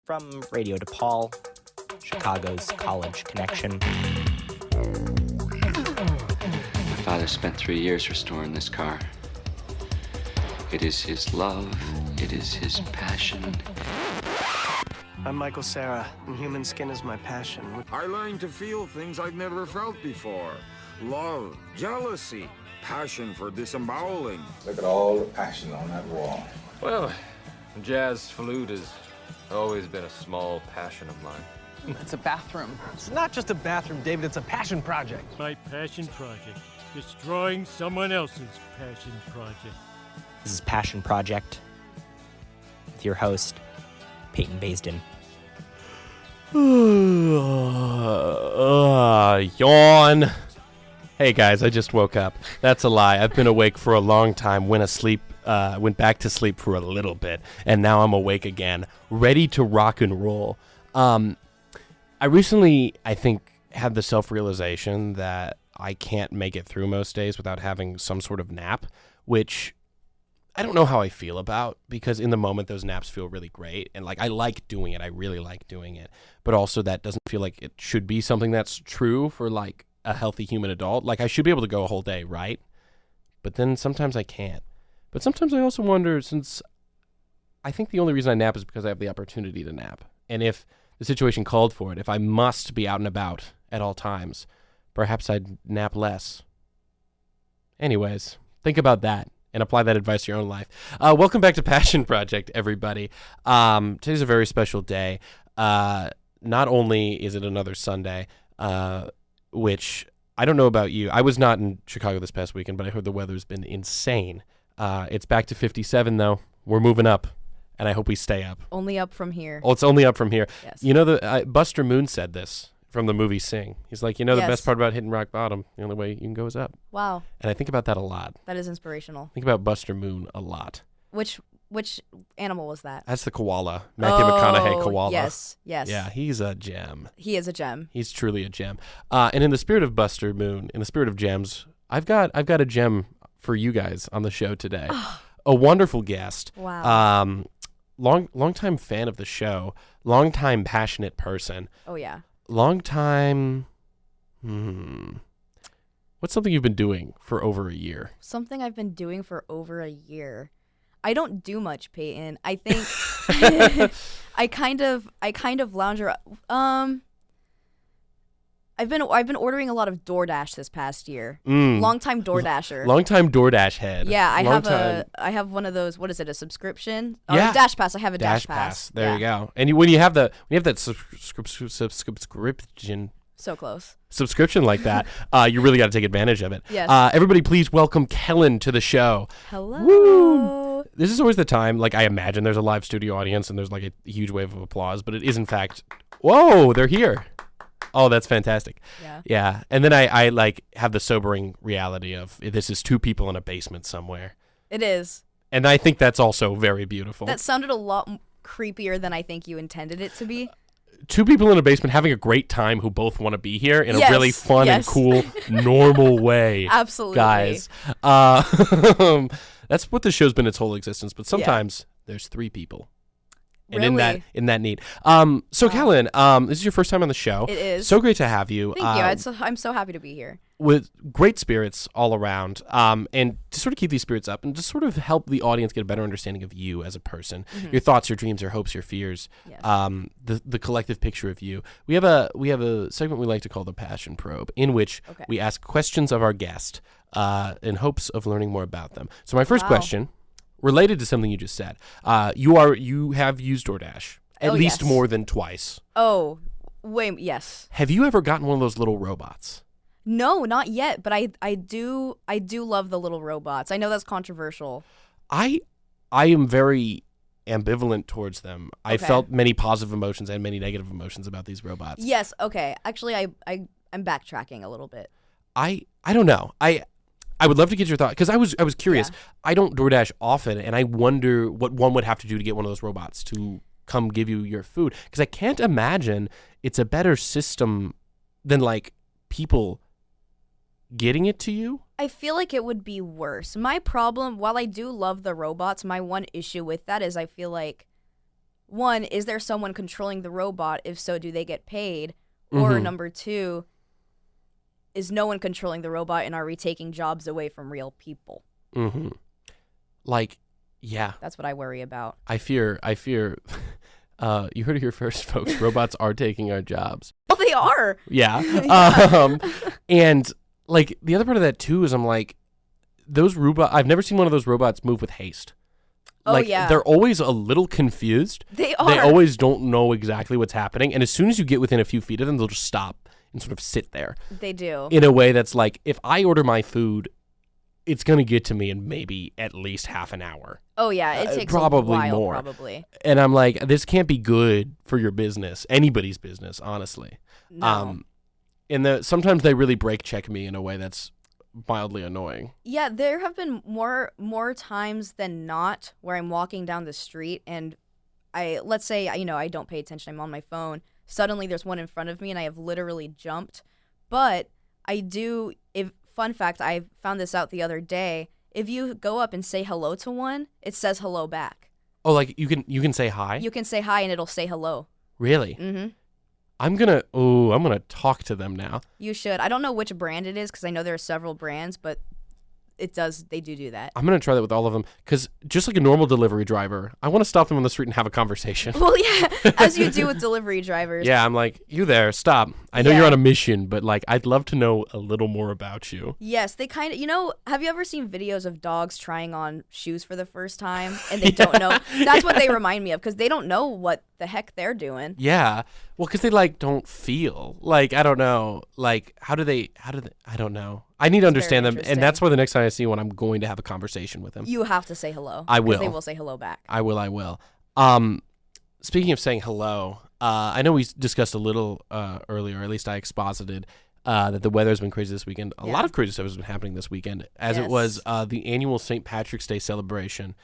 From Radio DePaul, Chicago's college connection. My father spent 3 years restoring this car. It is his love. It is his passion. I'm Michael Cera, and human skin is my passion. I learned to feel things I'd never felt before. Love, jealousy, passion for disemboweling. Look at all the passion on that wall. Well, jazz flute has always been a small passion of mine. It's a bathroom. It's not just a bathroom, David. It's a passion project. My passion project. Destroying someone else's passion project. This is Passion Project with your host, Peyton Basden. Yawn. Hey guys, I just woke up. That's a lie. I've been awake for a long time. Went back to sleep for a little bit, and now I'm awake again, ready to rock and roll. I recently, I think, had the self-realization that I can't make it through most days without having some sort of nap, which I don't know how I feel about, because in the moment those naps feel really great, and like I like doing it. I really like doing it, but also that doesn't feel like it should be something that's true for like a healthy human adult. Like I should be able to go a whole day, right? But then sometimes I can't. But sometimes I also wonder, since I think the only reason I nap is because I have the opportunity to nap. And if the situation called for it, if I must be out and about at all times, perhaps I'd nap less. Anyways, think about that and apply that advice to your own life. Welcome back to Passion Project, everybody. Today's a very special day. Not only is it another Sunday, which I don't know about you. I was not in Chicago this past weekend, but I heard the weather's been insane. It's back to 57, though. We're moving up, and I hope we stay up. Only up from here. Oh, it's only up from here. Yes. You know, Buster Moon said this from the movie Sing. He's like, the Yes. best part about hitting rock bottom, the only way you can go is up. Wow. And I think about that a lot. That is inspirational. Think about Buster Moon a lot. Which animal was that? That's the koala. Matthew McConaughey koala. Yes. Yeah, he's a gem. He is a gem. He's truly a gem. And in the spirit of Buster Moon, in the spirit of gems, I've got a gem for you guys on the show today. A wonderful guest. Wow. Long-time fan of the show. Long-time passionate person. Oh, yeah. Long-time... What's something you've been doing for over a year? Something I've been doing for over a year. I don't do much, Peyton. I think I kind of lounge around. I've been ordering a lot of DoorDash this past year. Longtime DoorDasher. Longtime DoorDash head. Yeah, I have one of those. What is it? A subscription? Yeah. Dash Pass. I have a Dash Pass. There you go. And when you have that subscription. So close. Subscription like that, you really got to take advantage of it. Yes. Everybody, please welcome Kellen to the show. Hello. Woo! This is always the time. Like I imagine there's a live studio audience and there's like a huge wave of applause, but it is in fact. Whoa, they're here. Oh, that's fantastic. Yeah. And then I like have the sobering reality of this is two people in a basement somewhere. It is. And I think that's also very beautiful. That sounded a lot creepier than I think you intended it to be. Two people in a basement having a great time who both want to be here in a really fun and cool, normal way. Absolutely. Guys. That's what the show's been its whole existence, but sometimes there's three people. And really? in that need. So Kellen, this is your first time on the show. It is. So great to have you. Thank you. I'm so happy to be here. With great spirits all around. And to sort of keep these spirits up and just sort of help the audience get a better understanding of you as a person. Mm-hmm. Your thoughts, your dreams, your hopes, your fears. Yes. The collective picture of you. We have a segment we like to call the Passion Probe, in which we ask questions of our guest in hopes of learning more about them. So my first question, related to something you just said, you have used DoorDash at least more than twice. Oh, wait, yes. Have you ever gotten one of those little robots? No, not yet, but I do love the little robots. I know that's controversial. I am very ambivalent towards them. I felt many positive emotions and many negative emotions about these robots. Yes, okay. Actually, I'm backtracking a little bit. I don't know. I would love to get your thought, because I was curious. Yeah. I don't DoorDash often, and I wonder what one would have to do to get one of those robots to come give you your food, because I can't imagine it's a better system than like people getting it to you. I feel like it would be worse. My problem, while I do love the robots, my one issue with that is I feel like one, is there someone controlling the robot? If so, do they get paid? Or number two, is no one controlling the robot, and are we taking jobs away from real people? Mm-hmm. Like, yeah. That's what I worry about. I fear, you heard it here first, folks. Robots are taking our jobs. Well, they are. Yeah. And like the other part of that too is I'm like, those I've never seen one of those robots move with haste. Oh, like, yeah. They're always a little confused. They are. They always don't know exactly what's happening. And as soon as you get within a few feet of them, they'll just stop and sort of sit there. They do. In a way that's like, if I order my food, it's going to get to me in maybe at least half an hour. Oh, yeah. It takes probably a while, more. probably. And I'm like, this can't be good for your business, anybody's business, honestly. No. And sometimes they really brake check me in a way that's mildly annoying. Yeah, there have been more times than not where I'm walking down the street and let's say, I don't pay attention, I'm on my phone. Suddenly there's one in front of me and I have literally jumped. But fun fact, I found this out the other day. If you go up and say hello to one, it says hello back. Oh, like you can say hi? You can say hi and it'll say hello. Really? Mm-hmm. I'm gonna talk to them now. You should. I don't know which brand it is because I know there are several brands, but they do that. I'm gonna try that with all of them because just like a normal delivery driver, I want to stop them on the street and have a conversation. Well, yeah, as you do with delivery drivers. Yeah, I'm like, you there, stop. I know you're on a mission, but like, I'd love to know a little more about you. Yes, they kind of, have you ever seen videos of dogs trying on shoes for the first time and they don't know? That's what they remind me of because they don't know what the heck they're doing. Yeah. Well, because they like don't feel like, I don't know, like how do they, I don't know. I need to understand them. And that's why the next time I see one, I'm going to have a conversation with them. You have to say hello. I will. They will say hello back. I will. Speaking of saying hello, I know we discussed a little earlier, or at least I exposited, that the weather's been crazy this weekend. A lot of crazy stuff has been happening this weekend, as it was the annual St. Patrick's Day celebration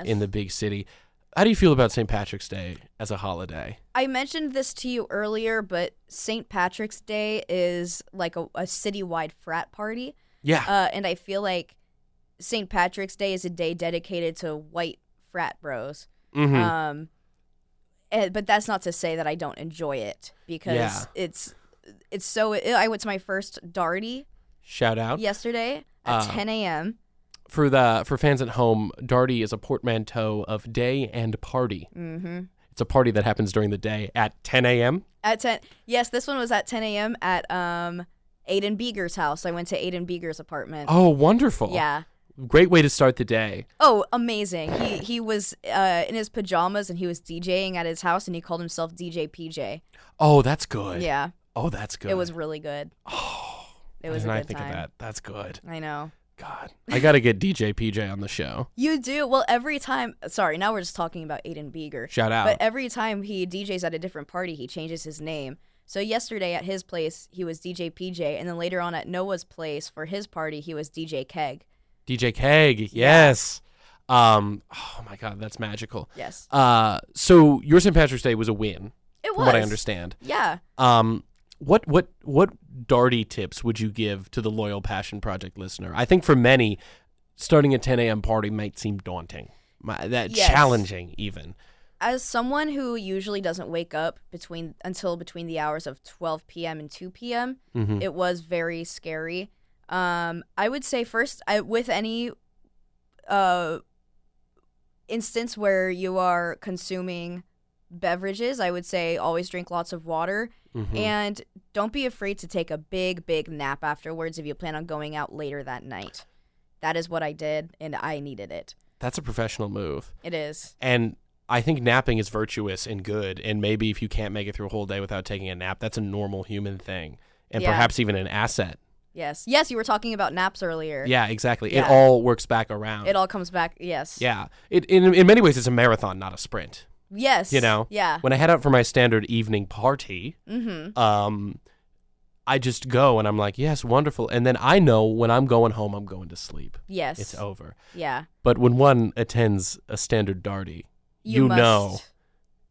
in the big city. How do you feel about St. Patrick's Day as a holiday? I mentioned this to you earlier, but St. Patrick's Day is like a citywide frat party. Yeah. And I feel like St. Patrick's Day is a day dedicated to white frat bros. Mm-hmm. But that's not to say that I don't enjoy it because it's so. I went to my first Darty. Shout out. Yesterday at 10 a.m. For fans at home, Darty is a portmanteau of day and party. Mm-hmm. It's a party that happens during the day at 10 a.m. At 10, yes, this one was at 10 a.m. at Aiden Beeger's house. I went to Aiden Beeger's apartment. Oh, wonderful! Yeah, great way to start the day. Oh, amazing! He was in his pajamas and he was DJing at his house and he called himself DJ PJ. Oh, that's good. Yeah. Oh, that's good. It was really good. Oh, it was a good I think time. of that. That's good. I know. God, I got to get DJ PJ on the show. You do? Well, every time... Sorry, now we're just talking about Aiden Beeger. Shout out. But every time he DJs at a different party, he changes his name. So yesterday at his place, he was DJ PJ, and then later on at Noah's place for his party, he was DJ Keg. DJ Keg, yes. Oh my God, that's magical. Yes. So your St. Patrick's Day was a win. It was. From what I understand. Yeah. What Darty tips would you give to the loyal Passion Project listener? I think for many, starting a 10 a.m. party might seem daunting, challenging even. As someone who usually doesn't wake up until between the hours of 12 p.m. and 2 p.m., it was very scary. I would say first, with any instance where you are consuming beverages, I would say always drink lots of water. And don't be afraid to take a big nap afterwards if you plan on going out later that night. That is what I did, and I needed it. That's a professional move. It is. And I think napping is virtuous and good, and maybe if you can't make it through a whole day without taking a nap, that's a normal human thing, and perhaps even an asset. Yes, you were talking about naps earlier. Yeah, exactly. Yeah. It all works back around. It all comes back, yes. Yeah. In many ways, it's a marathon, not a sprint. Yes. You know? Yeah. When I head out for my standard evening party, I just go and I'm like, yes, wonderful. And then I know when I'm going home, I'm going to sleep. Yes. It's over. Yeah. But when one attends a standard Darty, you know,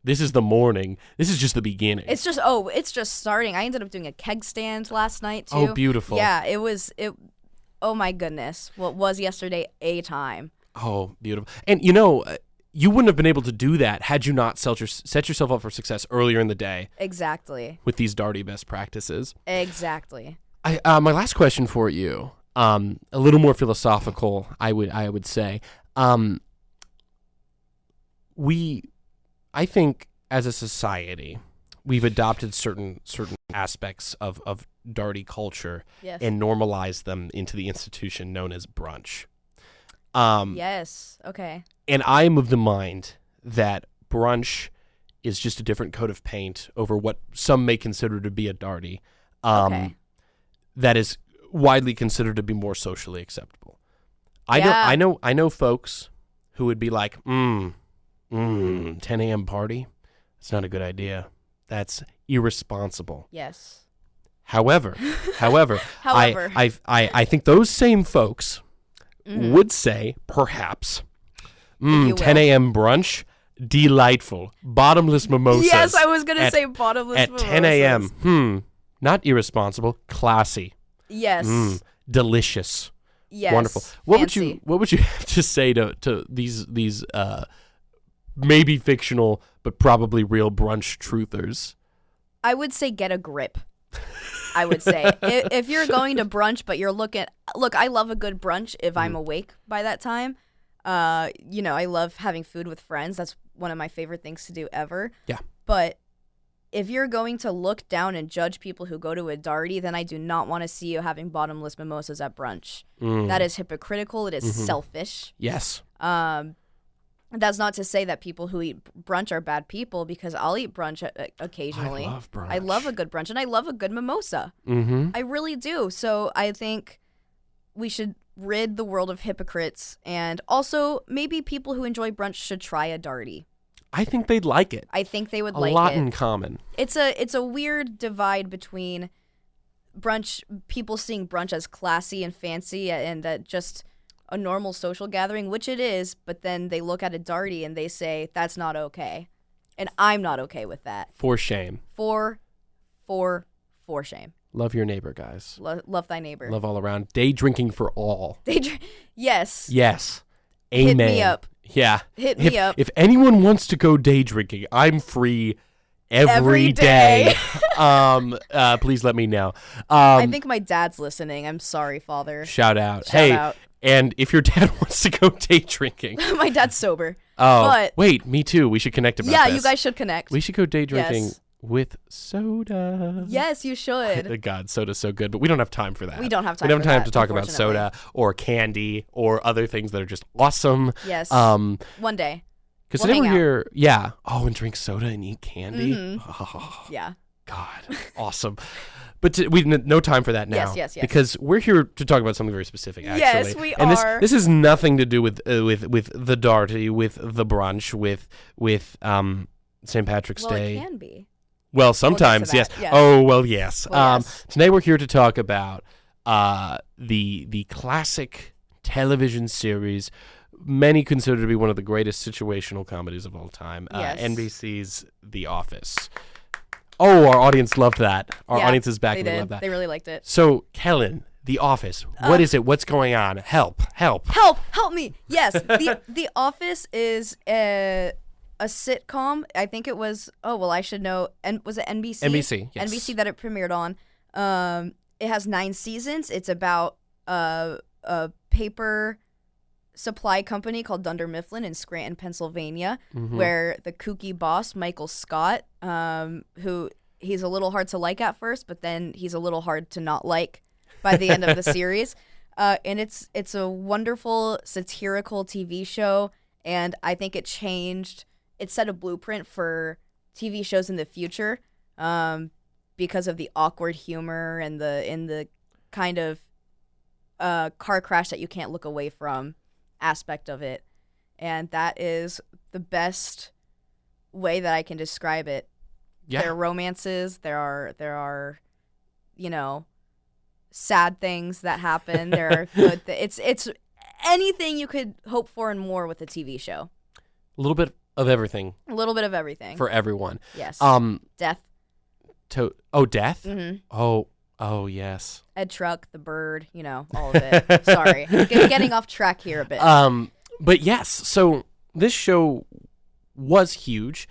this is the morning. This is just the beginning. It's just starting. I ended up doing a keg stand last night too. Oh, beautiful. Yeah, oh my goodness. What was yesterday a time? Oh, beautiful. And you know, you wouldn't have been able to do that had you not set yourself up for success earlier in the day Exactly. with these Darty best practices. Exactly. My last question for you, a little more philosophical, I would say. I think as a society, we've adopted certain aspects of Darty culture Yes. and normalized them into the institution known as brunch. Yes. Okay. And I'm of the mind that brunch is just a different coat of paint over what some may consider to be a Darty. Okay. That is widely considered to be more socially acceptable. I know folks who would be like, 10 a.m. party? That's not a good idea. That's irresponsible. Yes. However, I think those same folks would say, perhaps, you 10 will. a.m. brunch, delightful. Bottomless mimosas. Yes, I was gonna say bottomless at mimosas. 10 a.m. Not irresponsible, classy. Yes. Delicious. Yes. Wonderful. Fancy. What would you have to say to these maybe fictional but probably real brunch truthers? I would say get a grip. I would say if you're going to brunch, but look, I love a good brunch if I'm awake by that time. I love having food with friends. That's one of my favorite things to do ever. Yeah. But if you're going to look down and judge people who go to a Darty, then I do not want to see you having bottomless mimosas at brunch. That is hypocritical. It is selfish. Yes. That's not to say that people who eat brunch are bad people, because I'll eat brunch occasionally. I love brunch. I love a good brunch, and I love a good mimosa. Mm-hmm. I really do. So I think we should rid the world of hypocrites, and also maybe people who enjoy brunch should try a Darty. I think they'd like it. I think they would a like lot it. in common. It's a weird divide between brunch, people seeing brunch as classy and fancy and that just a normal social gathering, which it is, but then they look at a Darty and they say, that's not okay. And I'm not okay with that. For shame. For shame. Love your neighbor, guys. Love thy neighbor. Love all around. Day drinking for all. Yes. Yes. Amen. Hit me up. Yeah. Hit me up. If anyone wants to go day drinking, I'm free every day. Please let me know. I think my dad's listening. I'm sorry, Father. Shout out. Shout out. And if your dad wants to go day drinking. My dad's sober. Oh, but wait, me too. We should connect about this. Yeah, you guys should connect. We should go day drinking with soda. Yes, you should. God, soda's so good, but we don't have time for that. We don't have time. We don't have for time that, to talk about soda or candy or other things that are just awesome. Yes. One day. Because we'll today we're here, yeah. Oh, and drink soda and eat candy. Mm-hmm. Oh, yeah. God, awesome. But we no time for that now. Yes. Because we're here to talk about something very specific. Actually. Yes, we and are. This has nothing to do with the Darty, with the brunch, with St. Patrick's Day. It can be. Well, sometimes, yes. Yeah. Oh, well, yes. Well, yes. Today we're here to talk about the classic television series many consider to be one of the greatest situational comedies of all time, Yes. NBC's The Office. Oh, our audience loved that. Our audience is back and they love that. They really liked it. So, Kellen, The Office, what is it? What's going on? Help me. Yes, The Office is a sitcom. I think it was, I should know. And was it NBC? NBC, yes. NBC that it premiered on. It has 9 seasons. It's about a paper supply company called Dunder Mifflin in Scranton, Pennsylvania, where the kooky boss, Michael Scott, who he's a little hard to like at first, but then he's a little hard to not like by the end of the series. And it's a wonderful satirical TV show, and I think it set a blueprint for TV shows in the future, because of the awkward humor and the kind of car crash that you can't look away from aspect of it. And that is the best way that I can describe it. Yeah. There are romances, there are sad things that happen. There are good it's anything you could hope for and more with a TV show. A little bit of everything. A little bit of everything. For everyone. Yes. Death. Death? Mm-hmm. Oh, yes. Ed Truck, the bird, all of it. Sorry. Getting off track here a bit. But yes, so this show was huge.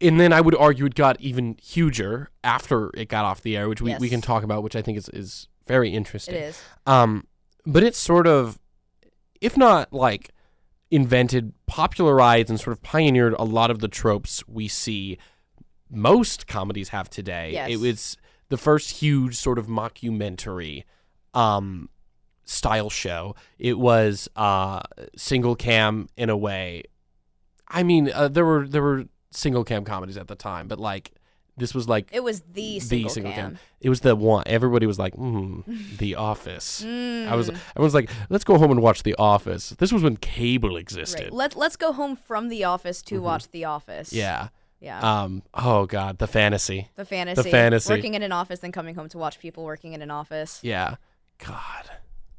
And then I would argue it got even huger after it got off the air, which we can talk about, which I think is very interesting. It is. But it's sort of, if not like invented, popularized, and sort of pioneered a lot of the tropes we see most comedies have today. Yes. It was the first huge sort of mockumentary style show. It was single cam in a way. I mean, there were single cam comedies at the time, but like this was like it was the single cam. It was the one everybody was like, The Office. Everyone's like, let's go home and watch The Office. This was when cable existed. Right. Let's go home from The Office to watch The Office. Yeah. Yeah. Oh God, the fantasy. The fantasy. Working in an office, then coming home to watch people working in an office. Yeah. God,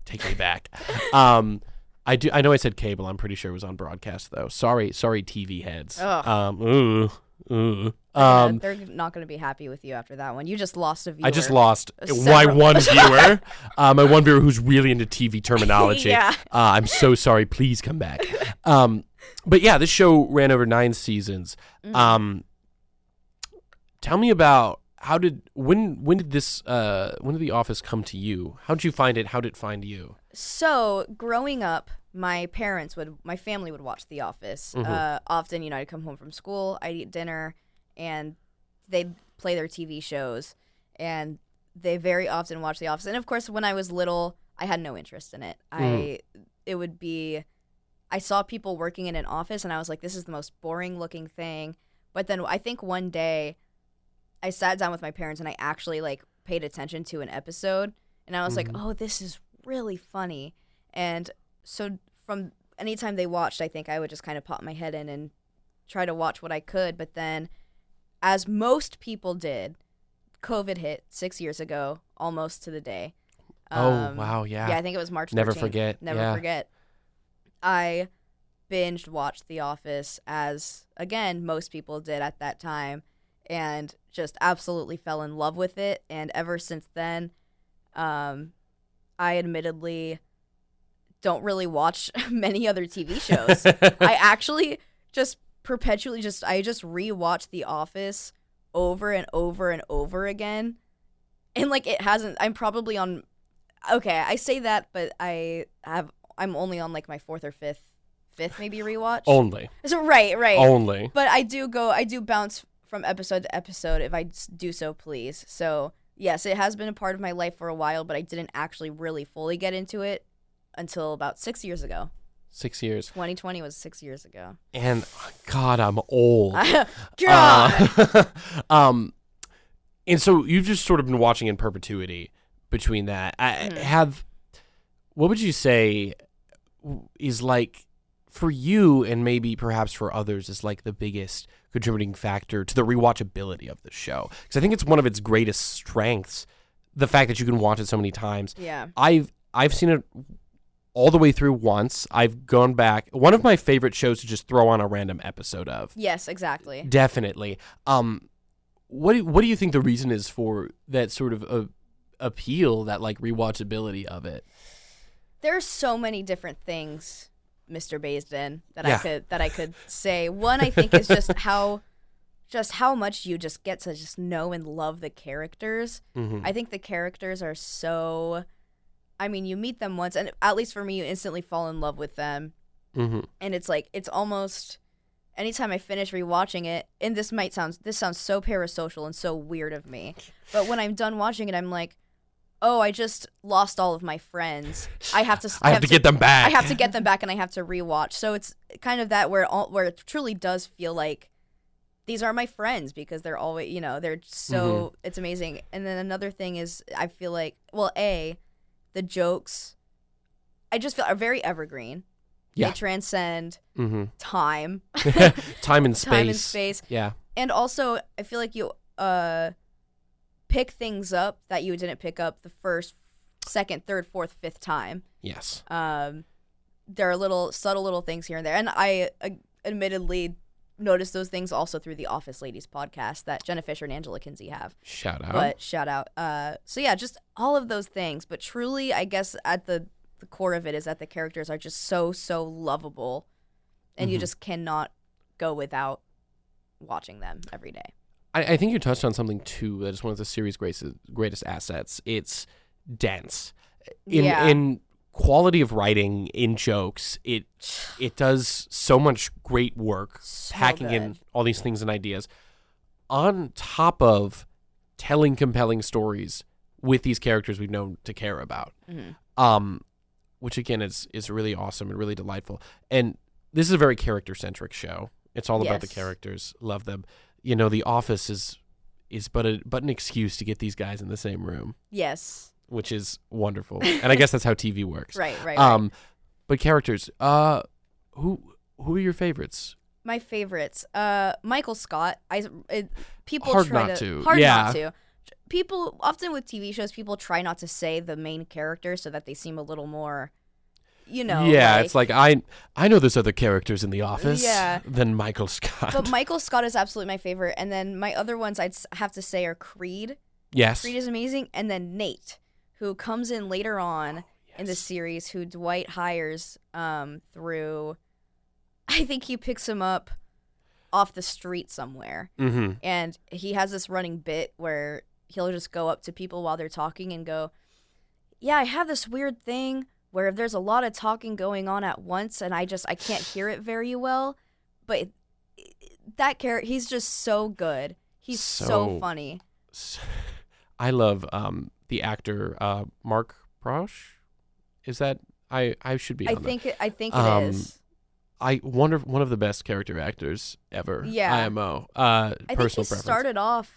take me back. I know I said cable. I'm pretty sure it was on broadcast though. Sorry, TV heads. Ugh. They're not going to be happy with you after that one. You just lost a viewer. I just lost my one viewer. My one viewer who's really into TV terminology. Yeah. I'm so sorry. Please come back. But yeah, this show ran over 9 seasons. Tell me about when did The Office come to you? How did you find it? How did it find you? So growing up, my family would watch The Office. Often, I'd come home from school, I'd eat dinner, and they'd play their TV shows, and they very often watched The Office. And of course, when I was little, I had no interest in it. I saw people working in an office, and I was like, this is the most boring looking thing. But then I think one day I sat down with my parents and I actually like paid attention to an episode, and I was like, oh, this is really funny. And so from anytime they watched, I think I would just kind of pop my head in and try to watch what I could. But then, as most people did, COVID hit 6 years ago, almost to the day. Oh, wow, yeah. Yeah, I think it was March 13th. Never forget. Never forget. I binged watched The Office, as, again, most people did at that time, and just absolutely fell in love with it. And ever since then, I admittedly don't really watch many other TV shows. I actually just perpetually I just rewatch The Office over and over and over again. And like I'm probably on, okay, I say that, but I'm only on like my fourth or fifth maybe rewatch. Only. So right. Only. But I do bounce from episode to episode if I do so please. So yes, it has been a part of my life for a while, but I didn't actually really fully get into it until about 6 years ago. 6 years. 2020 was 6 years ago. And God, I'm old. God. And so you've just sort of been watching in perpetuity between that. What would you say is like for you, and maybe perhaps for others, is like the biggest contributing factor to the rewatchability of the show? Because I think it's one of its greatest strengths, the fact that you can watch it so many times. Yeah. I've seen it all the way through once. I've gone back. One of my favorite shows to just throw on a random episode of. Yes, exactly. Definitely. What do you think the reason is for that sort of appeal, that like rewatchability of it? There's so many different things, Mr. Baisden, that I could say. One, I think, is just how much you just get to just know and love the characters. I think the characters are so, I mean, you meet them once, and at least for me, you instantly fall in love with them. And it's like, it's almost, anytime I finish rewatching it, and this sounds so parasocial and so weird of me, but when I'm done watching it, I'm like, oh, I just lost all of my friends. I have to get them back. I have to get them back, and I have to rewatch. So it's kind of that where it truly does feel like these are my friends, because they're always, they're so, it's amazing. And then another thing is, I feel like, well, the jokes, I just feel are very evergreen. Yeah. They transcend time. Time and space. Time and space. Yeah. And also, I feel like you pick things up that you didn't pick up the first, second, third, fourth, fifth time. Yes. There are subtle little things here and there. And I admittedly noticed those things also through the Office Ladies podcast that Jenna Fisher and Angela Kinsey have. Shout out. So yeah, just all of those things. But truly, I guess at the core of it is that the characters are just so lovable. and you just cannot go without watching them every day. I think you touched on something too that is one of the series' greatest assets. It's dense. In quality of writing, in jokes, it does so much great work, packing in all these things and ideas, on top of telling compelling stories with these characters we've known to care about. Which again is really awesome and really delightful. And this is a very character-centric show. It's all about the characters. Love them. You know, The Office is but an excuse to get these guys in the same room. Yes. Which is wonderful. And I guess that's how TV works. Right. But characters, who are your favorites? My favorites, Michael Scott. People hard try not to. Hard not to. People often with TV shows, people try not to say the main character so that they seem a little more, Yeah, it's like I know there's other characters in The Office Yeah. than Michael Scott. But Michael Scott is absolutely my favorite. And then my other ones I'd have to say are Creed. Yes. Creed is amazing. And then Nate, who comes in later on in the series, who Dwight hires through, I think he picks him up off the street somewhere. And he has this running bit where he'll just go up to people while they're talking and go, yeah, I have this weird thing where if there's a lot of talking going on at once and I can't hear it very well. But that character, he's just so good. He's so funny. I love the actor Mark Prosh. Is that I should be? I think it is. One of the best character actors ever. Yeah. IMO. I think he preference. started off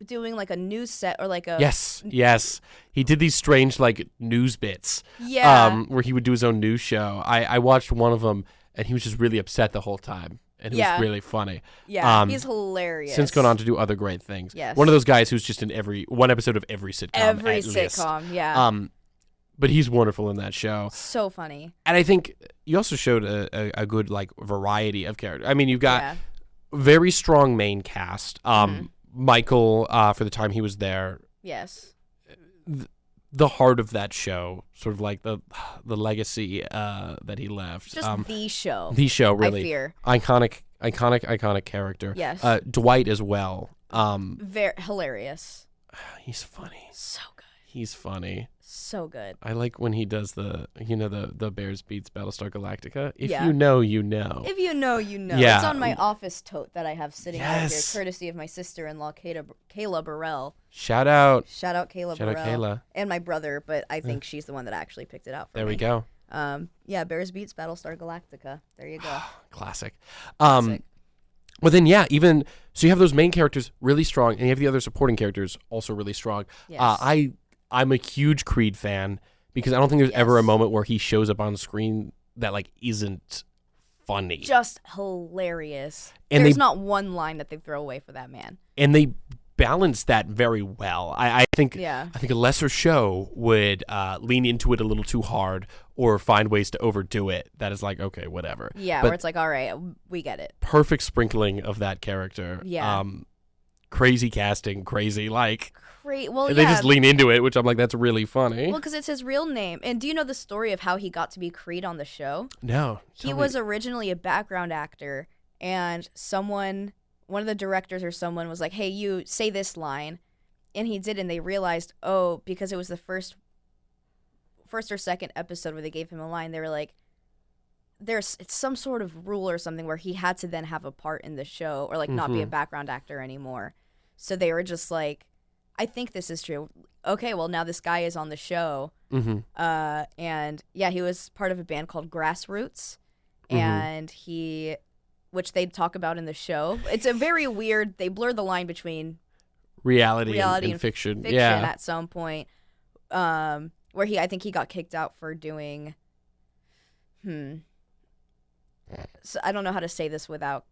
doing like a news set or like a yes. He did these strange like news bits. Yeah. Where he would do his own news show. I watched one of them and he was just really upset the whole time. And it was really funny. Yeah, he's hilarious. Since gone on to do other great things. Yes. One of those guys who's just in one episode of every sitcom. Every at sitcom, least. yeah. But he's wonderful in that show. So funny. And I think you also showed a good like variety of characters. I mean, you've got very strong main cast. Michael, for the time he was there. Yes. The heart of that show, sort of like the legacy that he left. Just the show. The show, really. I fear. Iconic character. Yes. Dwight as well. Very hilarious. He's funny. So good. He's funny. So good. I like when he does the Bears beats Battlestar Galactica. If Yeah. you know, you know. If you know, you know. Yeah. It's on my office tote that I have sitting right here, courtesy of my sister-in-law, Kayla Burrell. Shout out. Shout out Kayla Shout out Burrell. Kayla. And my brother, but I think she's the one that actually picked it out for me. There we go. Yeah, Bears beats Battlestar Galactica. There you go. Classic. Classic. But then, yeah, so you have those main characters really strong, and you have the other supporting characters also really strong. Yes. I'm a huge Creed fan because I don't think there's ever a moment where he shows up on screen that like isn't funny. Just hilarious. And There's not one line that they throw away for that man. And they balance that very well. I think a lesser show would lean into it a little too hard or find ways to overdo it. That is like, okay, whatever. Yeah, but where it's like, all right, we get it. Perfect sprinkling of that character. Yeah. Crazy casting, crazy like. Well, they just lean into it, which I'm like, that's really funny. Well, because it's his real name. And do you know the story of how he got to be Creed on the show? No. He was originally a background actor, and one of the directors or someone was like, hey, you say this line. And he did, and they realized, because it was the first or second episode where they gave him a line, they were like, it's some sort of rule or something where he had to then have a part in the show or like not be a background actor anymore. So they were just like, I think this is true. Okay, well, now this guy is on the show. And yeah, he was part of a band called Grassroots, and which they talk about in the show. It's a very weird, they blur the line between reality and fiction. Yeah. At some point, where I think he got kicked out for doing, so I don't know how to say this without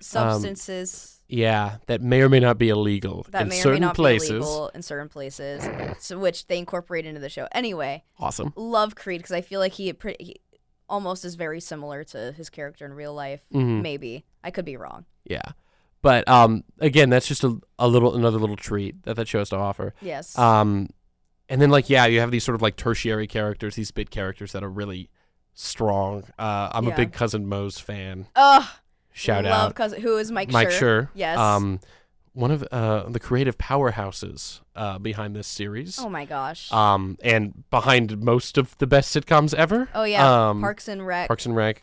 substances. That may or may not be illegal in certain places. Be illegal in certain places, so which they incorporate into the show. Anyway, awesome. Love Creed because I feel like he almost is very similar to his character in real life. Maybe I could be wrong. Yeah, but again, that's just another little treat that show has to offer. Yes. And then you have these sort of like tertiary characters, these bit characters that are really strong. I'm a big Cousin Moe's fan. Ugh. Shout Love out. Cousin. Who is Mike Schur? Mike Schur. Yes. One of the creative powerhouses behind this series. Oh my gosh. And behind most of the best sitcoms ever. Oh yeah. Parks and Rec.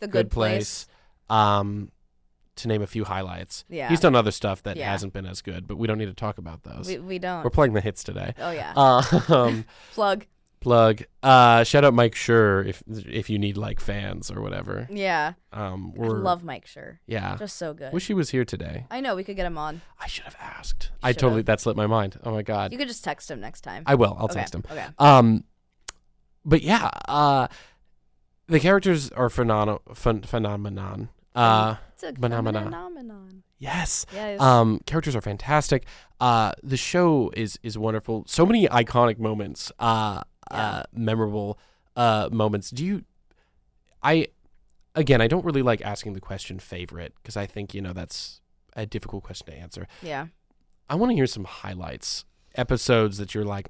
The Good Place. To name a few highlights. Yeah. He's done other stuff that hasn't been as good, but we don't need to talk about those. We don't. We're playing the hits today. Oh yeah. Plug. Shout out Mike Schur if you need like fans or whatever. Yeah. I love Mike Schur. Yeah. Just so good. Wish he was here today. I know, we could get him on. I should have asked. That slipped my mind. Oh my god. You could just text him next time. I will. I'll text him. Okay. But yeah, the characters are phenomenon. It's a phenomenon. Yes. Yes. Characters are fantastic. The show is wonderful. So many iconic moments. Memorable moments. I don't really like asking the question favorite because I think, that's a difficult question to answer. Yeah. I want to hear some highlights, episodes that you're like,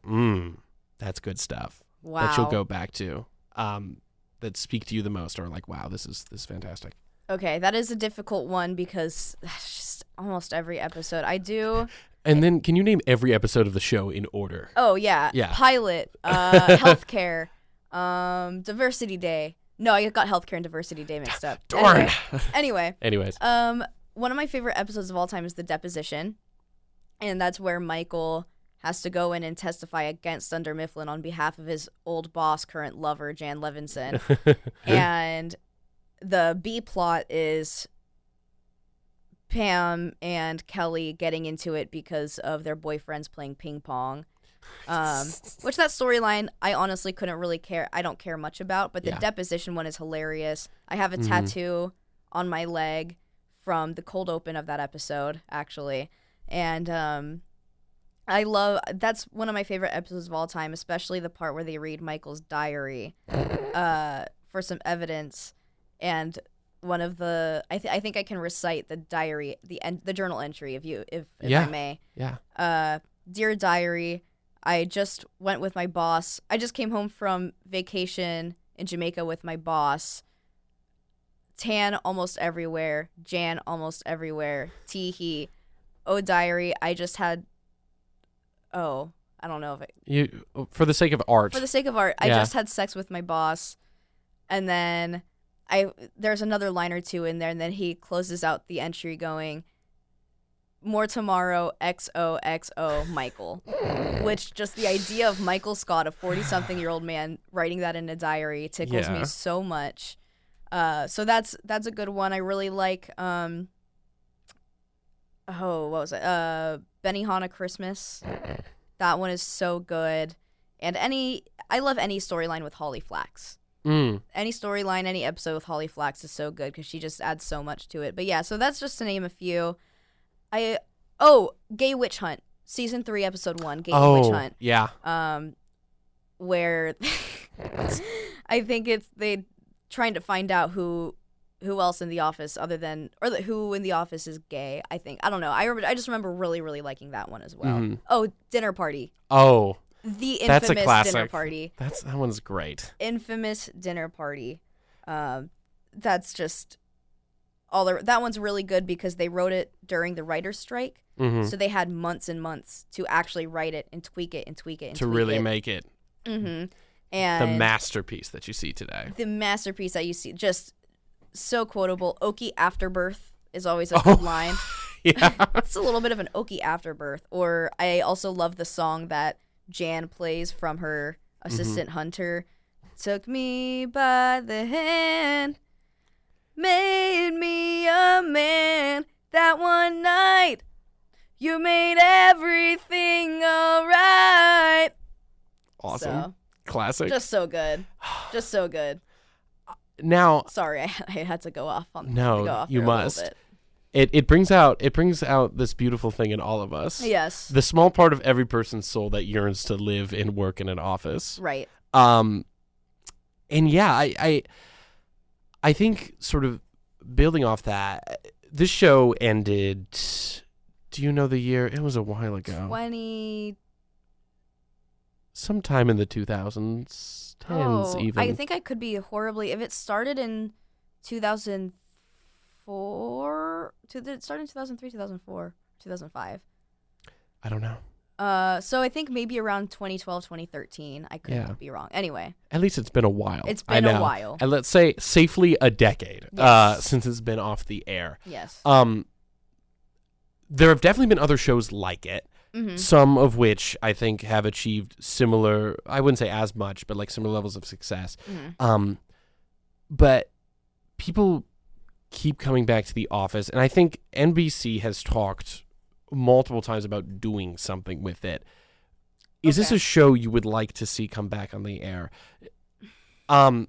that's good stuff. Wow. That you'll go back to, that speak to you the most, or like, wow, this is fantastic. Okay, that is a difficult one because that's just almost every episode I do. And then, can you name every episode of the show in order? Oh yeah. Yeah. Pilot, healthcare, Diversity Day. No, I got healthcare and Diversity Day mixed up. Darn. Anyways. One of my favorite episodes of all time is The Deposition, and that's where Michael has to go in and testify against Dunder Mifflin on behalf of his old boss, current lover, Jan Levinson. And the B plot is Pam and Kelly getting into it because of their boyfriends playing ping pong. Which that storyline I honestly couldn't really care. I don't care much about, but the deposition one is hilarious. I have a tattoo on my leg from the cold open of that episode, actually. And that's one of my favorite episodes of all time, especially the part where they read Michael's diary for some evidence. And one of the I think I can recite the diary, the journal entry if I may. Yeah. Dear diary, I just went with my boss. I just came home from vacation in Jamaica with my boss. Tan almost everywhere. Jan almost everywhere. Teehee. Oh diary, I just had. Oh, I don't know if it. For the sake of art. For the sake of art, I just had sex with my boss, and then. There's another line or two in there, and then he closes out the entry going, more tomorrow, XOXO, Michael. Which just the idea of Michael Scott, a 40-something-year-old man, writing that in a diary tickles me so much. So that's a good one. I really like, what was it? Benihana Christmas. That one is so good. And I love any storyline with Holly Flax. Any storyline, any episode with Holly Flax is so good because she just adds so much to it. But yeah, so that's just to name a few. Gay Witch Hunt, season 3, episode 1, Gay Witch Hunt. Yeah. Where I think it's they trying to find out who else in the office who in the office is gay. I don't know. I just remember really, really liking that one as well. Oh, Dinner Party. Oh. The infamous That's a classic. Dinner Party. That one's great. Infamous Dinner Party. That's just that one's really good because they wrote it during the writer's strike. So they had months and months to actually write it and tweak it and tweak it and to tweak really it. make it And the masterpiece that you see today. The masterpiece that you see, just so quotable. Okie Afterbirth is always a good line. Yeah. It's a little bit of an Okie Afterbirth. Or I also love the song that Jan plays from her assistant Hunter. Took me by the hand, made me a man. That one night, you made everything alright. Awesome. So, classic. Just so good. Just so good. Now, sorry, I had to go off on. No, go off you there must. A little bit. It brings out this beautiful thing in all of us. Yes. The small part of every person's soul that yearns to live and work in an office. Right. And yeah, I think sort of building off that, this show ended. Do you know the year? It was a while ago. sometime in the 2010s even. I think I could be horribly. If it started in 2004, did it start in 2003, 2004, 2005? I don't know. So I think maybe around 2012, 2013. I could be wrong. Anyway. At least it's been a while. It's been a while. And let's say safely a decade since it's been off the air. Yes. There have definitely been other shows like it. Mm-hmm. Some of which I think have achieved similar, I wouldn't say as much, but like similar levels of success. Mm-hmm. But people keep coming back to The Office, and I think NBC has talked multiple times about doing something with it. Is this a show you would like to see come back on the air? I'm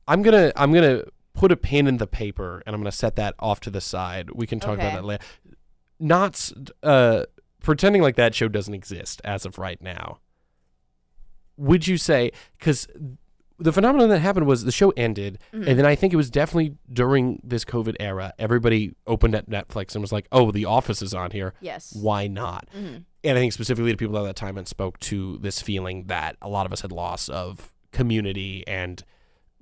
gonna put a pin in the paper, and I'm gonna set that off to the side. We can talk about that later. Not pretending like that show doesn't exist as of right now. Would you say, because the phenomenon that happened was the show ended, and then I think it was definitely during this COVID era, everybody opened at Netflix and was like, oh, The Office is on here. Yes. Why not? Mm-hmm. And I think specifically to people at that time and spoke to this feeling that a lot of us had loss of community and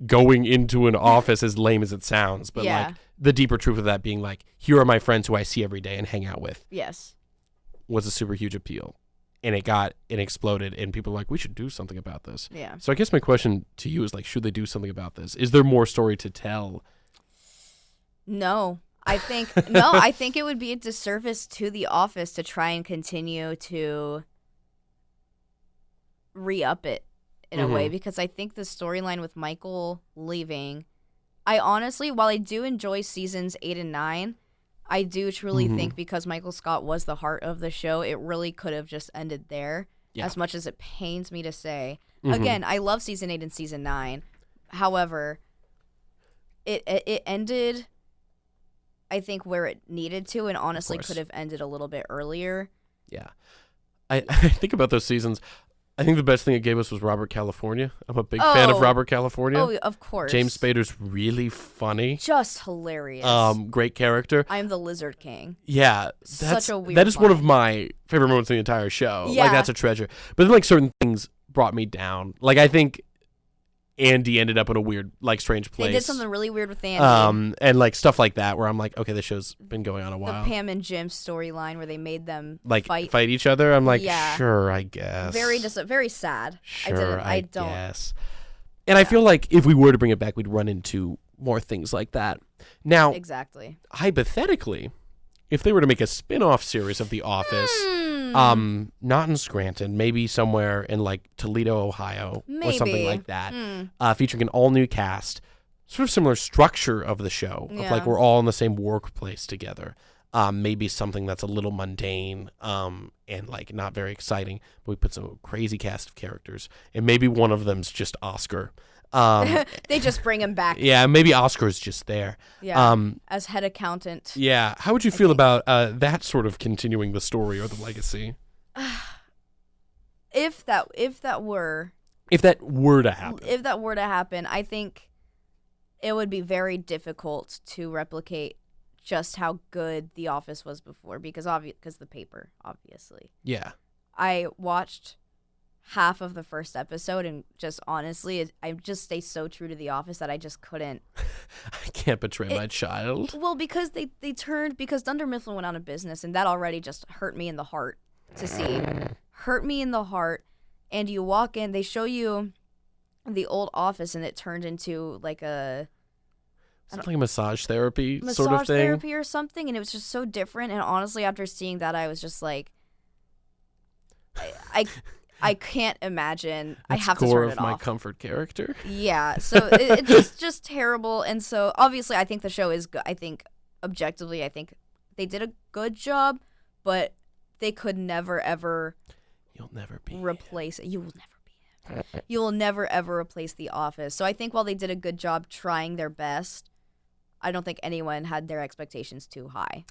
going into an office, as lame as it sounds, but like the deeper truth of that being like, here are my friends who I see every day and hang out with. Yes. Was a super huge appeal. And it exploded, and people were like, we should do something about this. Yeah. So I guess my question to you is like, should they do something about this? Is there more story to tell? No. I think I think it would be a disservice to The Office to try and continue to re-up it in a way, because I think the storyline with Michael leaving, I honestly, while I do enjoy seasons 8 and 9, I do truly think because Michael Scott was the heart of the show, it really could have just ended there, as much as it pains me to say. Again, I love season 8 and season 9. However, it ended, I think, where it needed to, and honestly could have ended a little bit earlier. Yeah. I think about those seasons. I think the best thing it gave us was Robert California. I'm a big fan of Robert California. Oh, of course. James Spader's really funny. Just hilarious. Great character. I'm the Lizard King. Yeah. Such a weird That is one of line. my favorite moments in the entire show. Yeah. Like, that's a treasure. But then, like, certain things brought me down. Like, I think Andy ended up in a weird, like, strange place. They did something really weird with Andy. And, like, stuff like that where I'm like, okay, this show's been going on a while. The Pam and Jim storyline where they made them like fight each other. I'm like, Yeah. sure, I guess. very sad. Sure, I don't. guess. And I feel like if we were to bring it back, we'd run into more things like that. Now, Exactly. hypothetically, if they were to make a spin-off series of The Office, not in Scranton, maybe somewhere in like Toledo, Ohio, or something like that, featuring an all-new cast, sort of similar structure of the show, of like we're all in the same workplace together. Maybe something that's a little mundane and like not very exciting, but we put some crazy cast of characters, and maybe one of them's just Oscar. They just bring him back. Yeah, maybe Oscar's just there. Yeah, as head accountant. Yeah, how would you feel about that sort of continuing the story or the legacy? If that were to happen. If that were to happen, I think it would be very difficult to replicate just how good The Office was before, because the paper, obviously. Yeah. I watched half of the first episode, and just honestly, I just stay so true to The Office that I just couldn't. I can't betray my child. Well, because because Dunder Mifflin went out of business, and that already just hurt me in the heart to see. Hurt me in the heart. And you walk in, they show you the old office, and it turned into like a Like a massage therapy massage sort of thing. therapy or something, and it was just so different. And honestly, after seeing that, I was just like, I can't imagine. I have to turn it off. Core of my comfort character. Yeah, so it's just terrible. And so obviously, I think the show is good. I think objectively, I think they did a good job, but they could never ever. You'll never be replace it. You will never be him. You will never ever replace The Office. So I think while they did a good job trying their best, I don't think anyone had their expectations too high.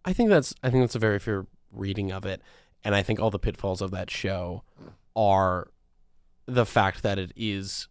I think that's a very fair reading of it, and I think all the pitfalls of that show are the fact that it is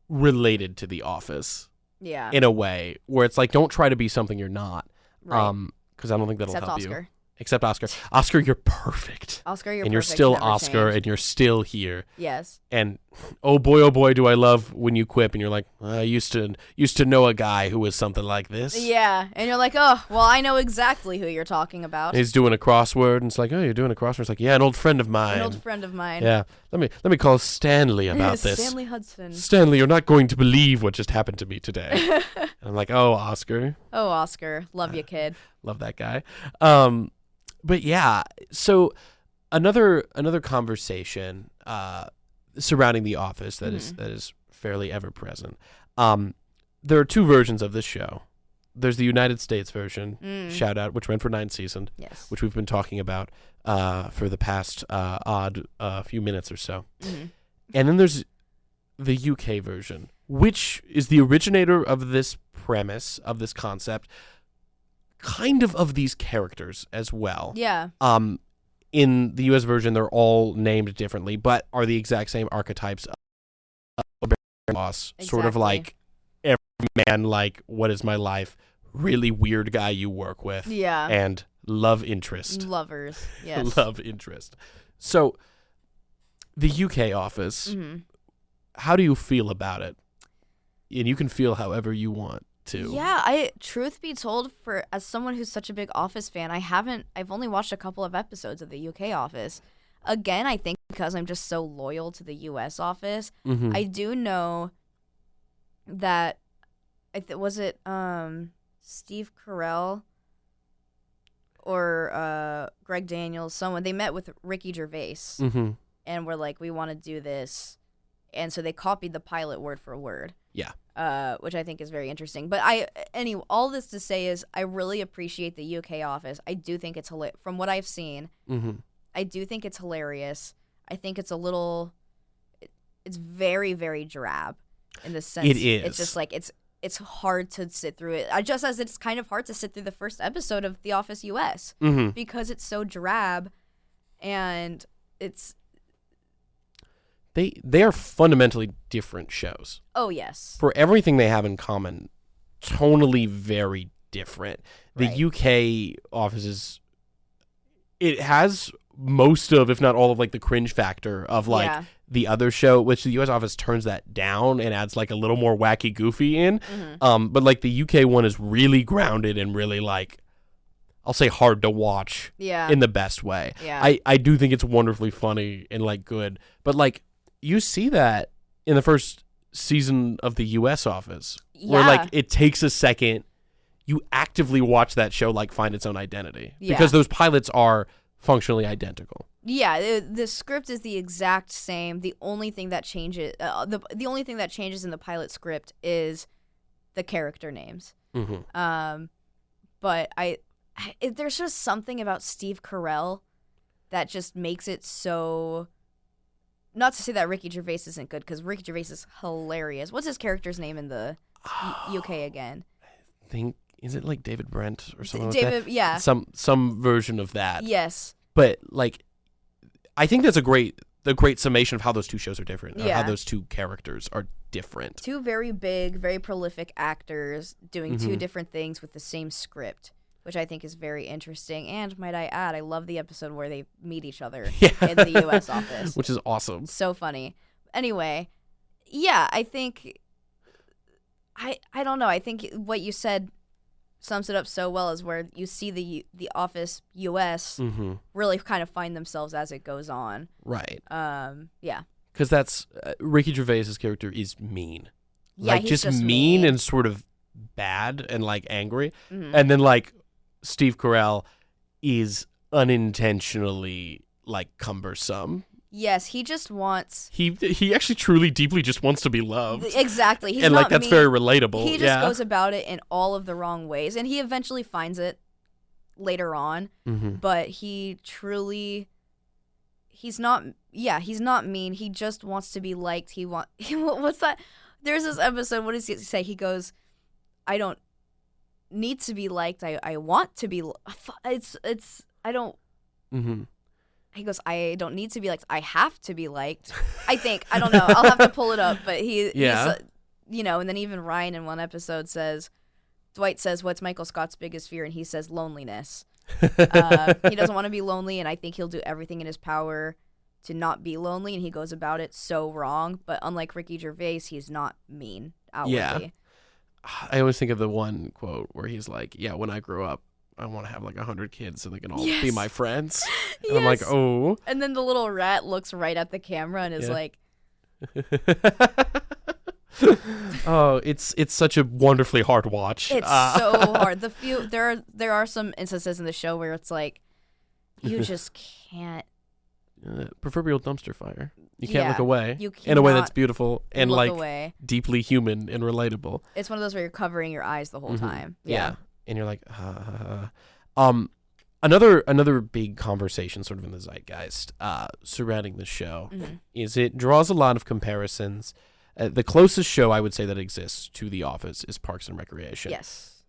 related to The Office. Yeah. In a way where it's like, don't try to be something you're not. Right. Because I don't think that'll Except help Oscar. you. Except Oscar. Oscar, you're perfect. Oscar, you're and you're perfect, still never Oscar, change. and you're still here. Yes. And oh boy, do I love when you quip and you're like, I used to know a guy who was something like this. Yeah, and you're like, oh, well, I know exactly who you're talking about. And he's doing a crossword, and it's like, oh, you're doing a crossword. It's like, yeah, an old friend of mine. An old friend of mine. Yeah, let me call Stanley about this. Stanley Hudson. Stanley, you're not going to believe what just happened to me today. And I'm like, oh, Oscar. Oh, Oscar, love you, kid. Love that guy. But yeah, so another conversation surrounding The Office that is fairly ever present. There are two versions of this show. There's the United States version, shout out, which ran for 9 seasons, Yes. which we've been talking about for the past few minutes or so. Mm-hmm. And then there's the UK version, which is the originator of this premise, of this concept, kind of these characters as well. Yeah. In the US version, they're all named differently, but are the exact same archetypes of boss, sort of Exactly. like every man, like, what is my life? Really weird guy you work with. Yeah. And love interest. Lovers. Yes. Love interest. So, the UK office, Mm-hmm. how do you feel about it? And you can feel however you want to. Yeah, truth be told, as someone who's such a big Office fan, I've only watched a couple of episodes of the UK Office. Again, I think because I'm just so loyal to the US Office. Mm-hmm. I do know that was it Steve Carell or Greg Daniels, someone, they met with Ricky Gervais Mm-hmm. and were like, we want to do this. And so they copied the pilot word for word. Yeah. Which I think is very interesting. But all this to say is I really appreciate the UK Office. I do think it's from what I've seen. Mm-hmm. I do think it's hilarious. I think it's it's very, very drab in the sense. It is. It's just like it's hard to sit through it. Just as it's kind of hard to sit through the first episode of The Office US Mm-hmm. because it's so drab, and it's. They are fundamentally different shows. Oh yes. For everything they have in common, tonally very different. The UK Office it has most of, if not all of, like the cringe factor of like the other show, which the US Office turns that down and adds like a little more wacky goofy in. Mm-hmm. But like the UK one is really grounded and really like, I'll say hard to watch in the best way. Yeah. I do think it's wonderfully funny and like good, but like you see that in the first season of the US Office where like it takes a second. You actively watch that show like find its own identity because those pilots are functionally identical. Yeah, the script is the exact same. The only thing that changes, the only thing that changes in the pilot script is the character names. Mm-hmm. But there's just something about Steve Carell that just makes it so. Not to say that Ricky Gervais isn't good, because Ricky Gervais is hilarious. What's his character's name in the UK again? I think, is it like David Brent or something like David, that? yeah. Some version of that. Yes. But like, I think that's the great summation of how those two shows are different. How those two characters are different. Two very big, very prolific actors doing Mm-hmm. two different things with the same script, which I think is very interesting. And might I add, I love the episode where they meet each other in the U.S. Office. Which is awesome. So funny. Anyway, yeah, I think... I don't know. I think what you said sums it up so well, is where you see the Office U.S. Mm-hmm. really kind of find themselves as it goes on. Right. Yeah. Because that's... Ricky Gervais's character is mean. Yeah, like, he's just mean and sort of bad and like angry. Mm-hmm. And then like Steve Carell is unintentionally like cumbersome. Yes, he just wants... He actually truly deeply just wants to be loved. Exactly. He's and not like that's mean. very relatable. He just goes about it in all of the wrong ways, and he eventually finds it later on. Mm-hmm. But he truly... He's not mean. He just wants to be liked. What's that? There's this episode, what does he say? He goes, I don't need to be liked. I want to be... I don't... Mm-hmm. He goes, I don't need to be liked. I have to be liked. I think. I don't know. I'll have to pull it up. But he's, and then even Ryan in one episode says, Dwight says, what's Michael Scott's biggest fear? And he says, loneliness. He doesn't want to be lonely, and I think he'll do everything in his power to not be lonely, and he goes about it so wrong. But unlike Ricky Gervais, he's not mean outwardly. Yeah. I always think of the one quote where he's like, yeah, when I grow up, I want to have like 100 kids so they can all be my friends. And I'm like, oh. And then the little rat looks right at the camera and is like, oh, it's such a wonderfully hard watch. It's so hard. There are some instances in the show where it's like, you just can't. Proverbial dumpster fire. You can't look away You in a way that's beautiful and look like away. Deeply human and relatable. It's one of those where you're covering your eyes the whole time. Yeah. And you're like, another big conversation sort of in the zeitgeist surrounding the show is it draws a lot of comparisons. The closest show I would say that exists to The Office is Parks and Recreation. Yes.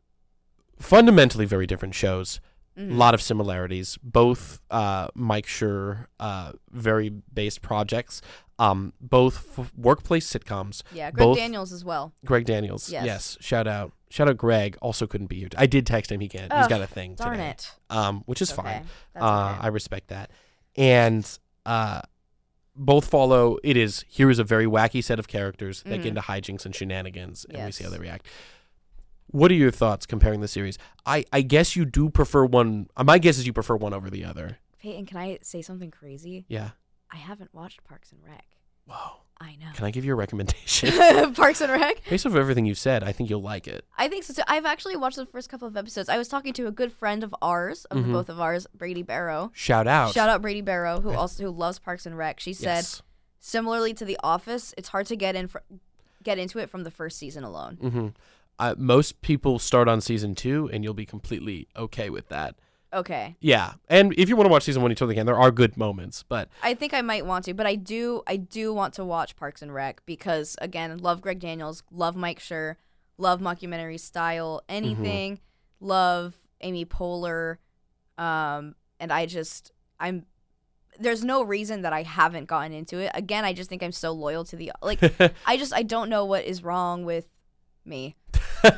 Fundamentally very different shows. A lot of similarities. Both Mike Schur, very based projects. Both workplace sitcoms. Yeah, Greg Daniels as well. Greg Daniels. Yes. Shout out Greg. Also couldn't be here. I did text him. He can't. He's got a thing darn today. It. Which is fine. That's okay. I respect that. And both follow. Here is a very wacky set of characters that get into hijinks and shenanigans, and we see how they react. What are your thoughts comparing the series? I guess you do prefer one. My guess is you prefer one over the other. Peyton, can I say something crazy? Yeah. I haven't watched Parks and Rec. Whoa. I know. Can I give you a recommendation? Parks and Rec? Based off everything you've said, I think you'll like it. I think so too. I've actually watched the first couple of episodes. I was talking to a good friend of ours, of the both of ours, Brady Barrow. Shout out Brady Barrow, who loves Parks and Rec. She said, similarly to The Office, it's hard to get into it from the first season alone. Most people start on season 2, and you'll be completely okay with that. Okay. Yeah, and if you want to watch season 1, you totally can. There are good moments, but I think I might want to. But I do want to watch Parks and Rec because, again, love Greg Daniels, love Mike Schur, love mockumentary style, anything, love Amy Poehler, and there's no reason that I haven't gotten into it. Again, I just think I'm so loyal to I don't know what is wrong with me. I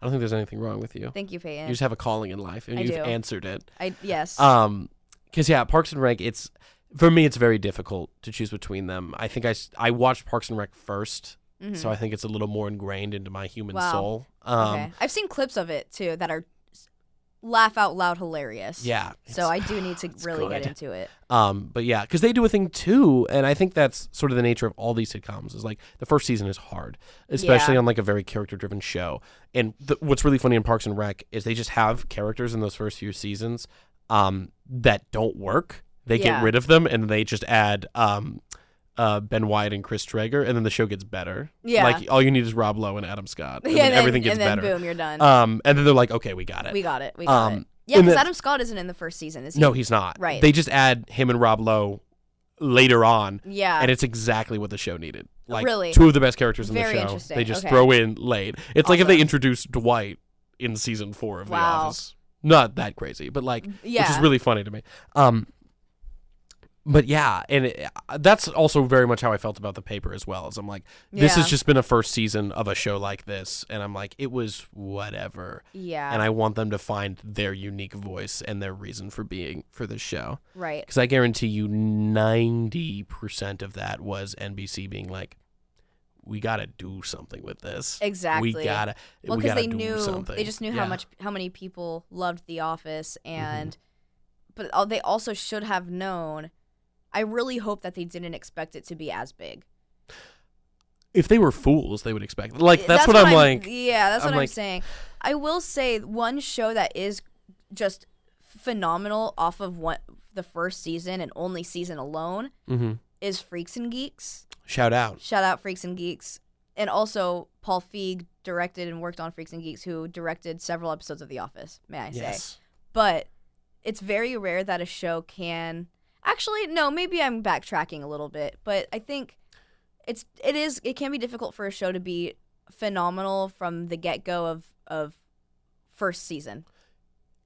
don't think there's anything wrong with you. Thank you, Peyton. You just have a calling in life, and you've answered it. Yes. Because Parks and Rec, for me, it's very difficult to choose between them. I think I watched Parks and Rec first, so I think it's a little more ingrained into my human soul. Okay. I've seen clips of it too that are laugh out loud hilarious. Yeah. So I do need to really get into it. But yeah, because they do a thing too, and I think that's sort of the nature of all these sitcoms. Is like the first season is hard, especially on like a very character-driven show. And what's really funny in Parks and Rec is they just have characters in those first few seasons that don't work. They get rid of them, and they just add Ben Wyatt and Chris Traeger, and then the show gets better. Yeah. Like, all you need is Rob Lowe and Adam Scott. And then everything gets better. And then boom, you're done. And then they're like, okay, we got it. We got it. Yeah, because Adam Scott isn't in the first season, is he? No, he's not. Right. They just add him and Rob Lowe later on. Yeah. And it's exactly what the show needed. Like, really? Two of the best characters in the Very show. Interesting. They just throw in late. It's like if they introduced Dwight in season 4 of The Office. Not that crazy, but which is really funny to me. But yeah, and that's also very much how I felt about The Paper as well. As I'm like, this has just been a first season of a show like this, and I'm like, it was whatever. Yeah. And I want them to find their unique voice and their reason for being for this show. Right. Because I guarantee you 90% of that was NBC being like, we got to do something with this. Exactly. We got to because they just knew how many people loved The Office, and but they also should have known. I really hope that they didn't expect it to be as big. If they were fools, they would expect. Like that's what I'm like. Yeah, that's what I'm saying. I will say one show that is just phenomenal off of the first season and only season alone is Freaks and Geeks. Shout out Freaks and Geeks. And also Paul Feig directed and worked on Freaks and Geeks, who directed several episodes of The Office, may I say. But it's very rare that a show can... Actually, no, maybe I'm backtracking a little bit, but I think it can be difficult for a show to be phenomenal from the get-go of first season.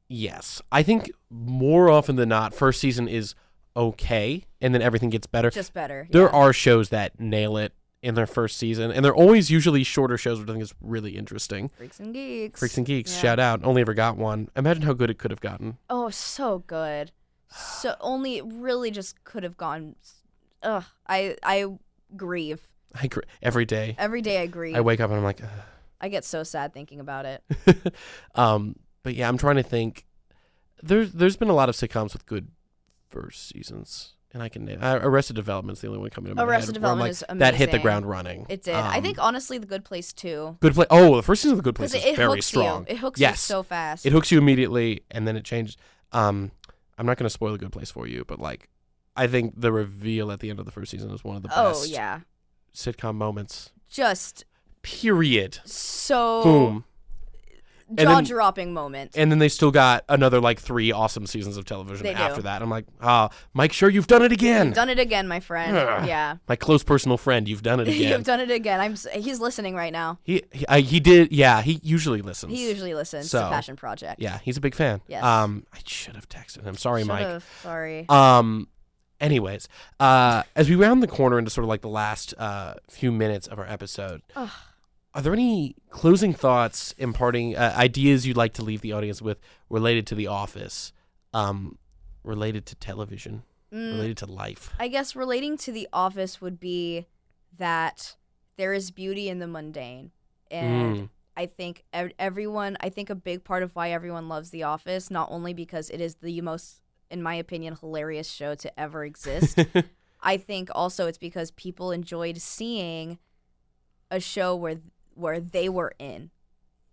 Yes. I think more often than not, first season is okay, and then everything gets better. Just better. There are shows that nail it in their first season, and they're always usually shorter shows, which I think is really interesting. Freaks and Geeks. Freaks and Geeks, Yeah. shout out. Only ever got one. Imagine how good it could have gotten. Oh, so good. So only really just could have gone. Ugh, I grieve. I agree. Every day. Every day I grieve. I wake up and I'm like, ugh. I get so sad thinking about it. But yeah, I'm trying to think. There's been a lot of sitcoms with good first seasons, and I can Arrested Development's the only one coming to my Arrested head. where I'm Development like, is amazing. that hit the ground running. It did. I think honestly, The Good Place too. Good Place. Oh, the first season of The Good Place Because is it very hooks strong. you. It hooks yes. you so fast. It hooks you immediately, and then it changes. I'm not going to spoil The Good Place for you, but like, I think the reveal at the end of the first season is one of the best. Oh yeah. Sitcom moments. Just. Period. So. Boom. Jaw-dropping moment. And then they still got another like 3 awesome seasons of television They after do. that. I'm like, Mike, sure, you've done it again. You've done it again, my friend. Yeah. My close personal friend, you've done it again. You've done it again. He's listening right now. He did. Yeah, he usually listens. He usually listens So, to Passion Project. Yeah, he's a big fan. Yes. I should have texted him. Sorry, Mike. Sorry. Anyways, as we round the corner into sort of like the last few minutes of our episode, are there any closing thoughts, imparting ideas you'd like to leave the audience with related to The Office, related to television, related to life? I guess relating to The Office would be that there is beauty in the mundane. And I think I think a big part of why everyone loves The Office, not only because it is the most, in my opinion, hilarious show to ever exist, I think also it's because people enjoyed seeing a show where they were in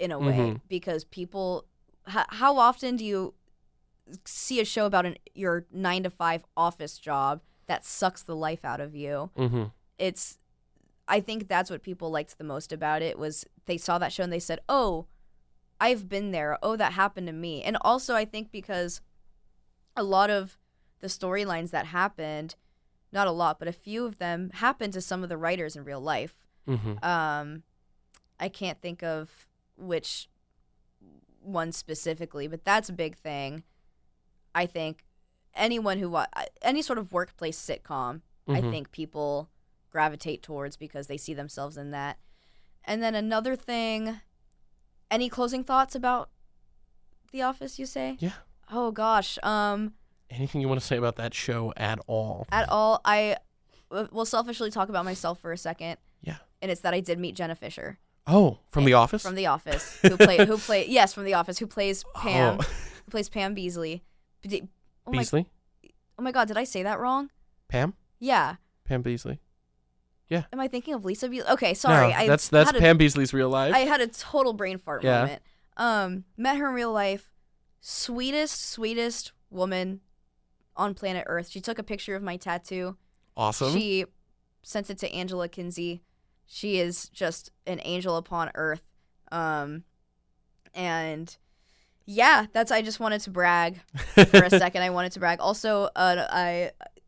a way. Because people, how often do you see a show about your 9-to-5 office job that sucks the life out of you? I think that's what people liked the most about it, was they saw that show and they said, oh, I've been there. Oh, that happened to me. And also I think because a lot of the storylines that happened, not a lot, but a few of them happened to some of the writers in real life. I can't think of which one specifically, but that's a big thing. I think anyone who any sort of workplace sitcom, I think people gravitate towards because they see themselves in that. And then another thing, any closing thoughts about The Office, you say? Yeah. Oh gosh. Anything you want to say about that show at all? At all, I will selfishly talk about myself for a second. Yeah. And it's that I did meet Jenna Fisher. Oh, from The Office? From The Office, who plays Pam, who plays Pam Beasley. Beasley? Oh my God, did I say that wrong? Pam? Yeah. Pam Beasley. Yeah. Am I thinking of Lisa Beasley? Okay, sorry. No, that's Pam Beasley's real life. I had a total brain fart moment. Met her in real life. Sweetest woman on planet Earth. She took a picture of my tattoo. Awesome. She sent it to Angela Kinsey. She is just an angel upon earth. And yeah, I just wanted to brag for a second. I wanted to brag. Also,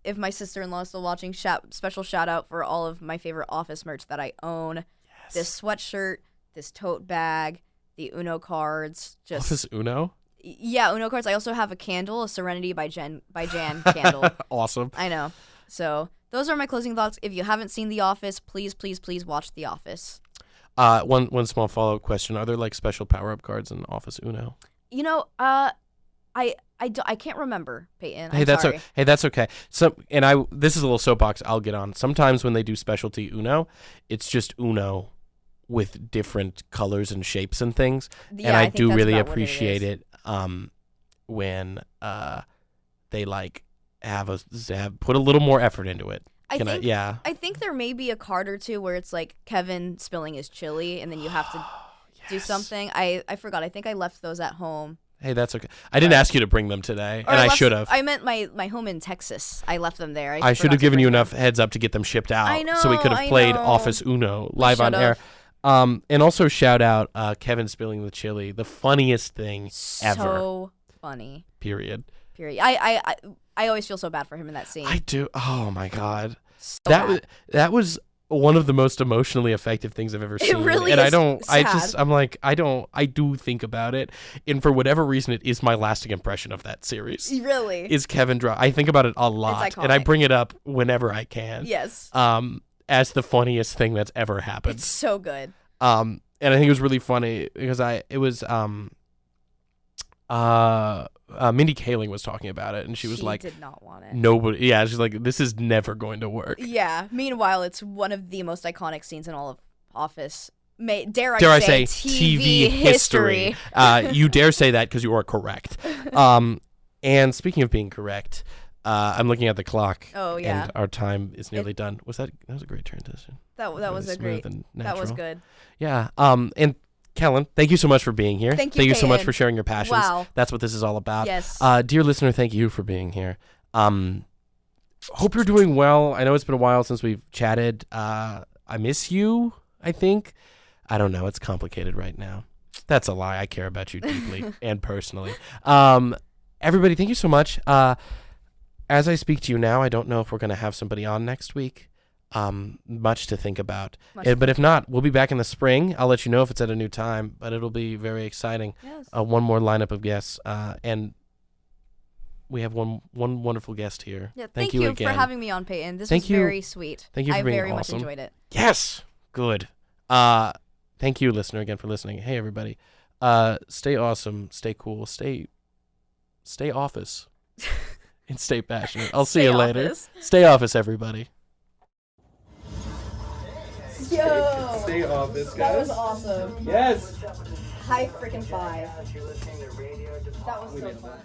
if my sister-in-law is still watching, special shout out for all of my favorite Office merch that I own. Yes. This sweatshirt, this tote bag, the Uno cards. Office Uno? Yeah, Uno cards. I also have a candle, a Serenity by Jan candle. Awesome. I know. So those are my closing thoughts. If you haven't seen The Office, please watch The Office. One small follow-up question. Are there like special power-up cards in Office Uno? You know, I can't remember, Peyton. Hey, that's okay. Hey, that's okay. This is a little soapbox I'll get on. Sometimes when they do specialty Uno, it's just Uno with different colors and shapes and things. Yeah, and I think do that's really about what appreciate it when they like have put a little more effort into it. I think there may be a card or two where it's like Kevin spilling his chili and then you have to do something. I forgot. I think I left those at home. Hey, that's okay. I didn't ask you to bring them today, and I should have. I meant my home in Texas. I left them there. I should have given you enough heads up to get them shipped out. I know, so we could have played Office Uno live on air. And also shout out Kevin spilling the chili, the funniest thing ever. So funny. Period. I always feel so bad for him in that scene. I do. Oh my God. So that was one of the most emotionally effective things I've ever seen. It really and is I do think about it, and for whatever reason it is my lasting impression of that series. Really? Is Kevin I think about it a lot, and I bring it up whenever I can. Yes. as the funniest thing that's ever happened. It's so good. And I think it was really funny because Mindy Kaling was talking about it, and she was like, did not want it. Nobody. Yeah, she's like, this is never going to work. Yeah. Meanwhile, it's one of the most iconic scenes in all of Office. Dare I say TV history. You dare say that because you are correct. And speaking of being correct, I'm looking at the clock. Oh yeah. And our time is nearly done. That was a great transition. That was a great. That was good. Yeah. And Kellen, thank you so much for being here. Thank you so much Peyton. for sharing your passions. Wow. That's what this is all about. Yes. Dear listener, thank you for being here. Hope you're doing well. I know it's been a while since we've chatted. I miss you, I think. I don't know. It's complicated right now. That's a lie. I care about you deeply and personally. Everybody, thank you so much. As I speak to you now, I don't know if we're going to have somebody on next week. Much to think about. But if not, we'll be back in the spring. I'll let you know if it's at a new time, but it'll be very exciting. Yes. One more lineup of guests. And we have one wonderful guest here. Yeah, thank you again for having me on, Peyton. This Thank was you. very sweet. Thank you for being I very awesome. much enjoyed it. Yes. Good. Thank you, listener, again for listening. Hey, everybody. Stay awesome. Stay cool. Stay office. And stay passionate. I'll see you later. Office. Stay office, everybody. Yo. Stay office, guys. That was awesome. Yes. High freaking five. That was so fun.